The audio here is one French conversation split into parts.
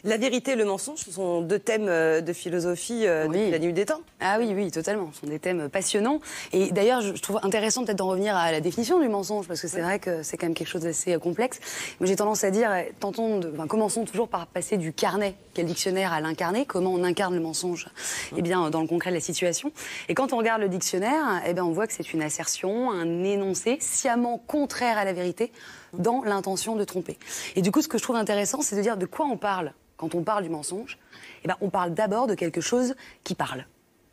La vérité et le mensonge, ce sont deux thèmes de philosophie depuis la nuit des temps. Ah oui, oui, totalement. Ce sont des thèmes passionnants. Et d'ailleurs, je trouve intéressant peut-être d'en revenir à la définition du mensonge, parce que c'est vrai que c'est quand même quelque chose d'assez complexe. Moi, j'ai tendance à dire, commençons toujours par passer du carnet, quel dictionnaire, à l'incarné. Comment on incarne le mensonge? Eh bien, dans le concret de la situation. Et quand on regarde le dictionnaire, eh bien, on voit que c'est une assertion, un énoncé sciemment contraire à la vérité, dans l'intention de tromper. Et du coup, ce que je trouve intéressant, c'est de dire de quoi on parle. Quand on parle du mensonge, eh ben, on parle d'abord de quelque chose qui parle,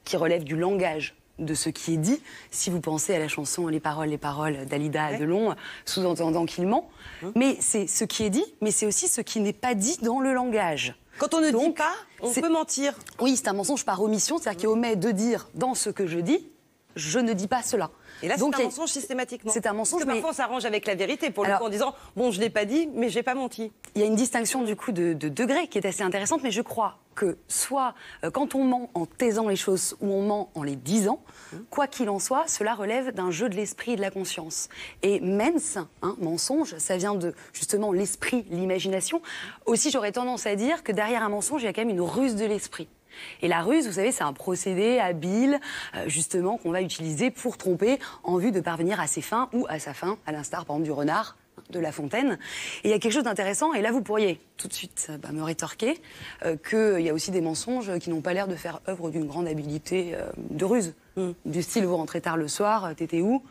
qui relève du langage, de ce qui est dit. Si vous pensez à la chanson Les paroles d'Alida Delon, sous-entendant qu'il ment. Mais c'est ce qui est dit, mais c'est aussi ce qui n'est pas dit dans le langage. Quand on ne dit pas, on peut mentir. Oui, c'est un mensonge par omission, c'est-à-dire qui omet de dire dans ce que je dis, je ne dis pas cela. Et là, c'est un mensonge systématiquement. C'est un mensonge, parce que parfois, on s'arrange avec la vérité, pour le coup, en disant « bon, je ne l'ai pas dit, mais je n'ai pas menti ». Il y a une distinction, du coup, de degrés qui est assez intéressante, mais je crois que soit quand on ment en taisant les choses ou on ment en les disant, quoi qu'il en soit, cela relève d'un jeu de l'esprit et de la conscience. Et mens, mensonge, ça vient de, justement, l'esprit, l'imagination. Aussi, j'aurais tendance à dire que derrière un mensonge, il y a quand même une ruse de l'esprit. Et la ruse, vous savez, c'est un procédé habile, justement, qu'on va utiliser pour tromper en vue de parvenir à ses fins ou à sa fin, à l'instar, par exemple, du renard de La Fontaine. Et il y a quelque chose d'intéressant, et là, vous pourriez tout de suite me rétorquer qu'il y a aussi des mensonges qui n'ont pas l'air de faire œuvre d'une grande habileté de ruse. Du style, vous rentrez tard le soir, t'étais où ?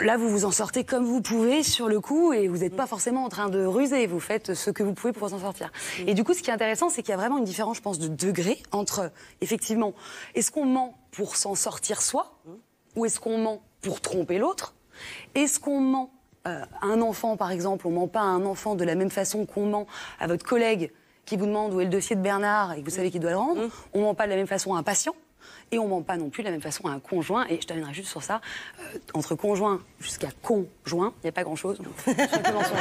Là, vous vous en sortez comme vous pouvez sur le coup et vous n'êtes pas forcément en train de ruser. Vous faites ce que vous pouvez pour vous en sortir. Et du coup, ce qui est intéressant, c'est qu'il y a vraiment une différence, je pense, de degré entre, effectivement, est-ce qu'on ment pour s'en sortir soi ou est-ce qu'on ment pour tromper l'autre? Est-ce qu'on ment à un enfant, par exemple? On ment pas à un enfant de la même façon qu'on ment à votre collègue qui vous demande où est le dossier de Bernard et que vous savez qu'il doit le rendre. On ment pas de la même façon à un patient. Et on ne ment pas non plus de la même façon à un conjoint. Et je terminerai juste sur ça. Entre conjoint jusqu'à conjoint, il n'y a pas grand-chose. C'est un peu mensonge.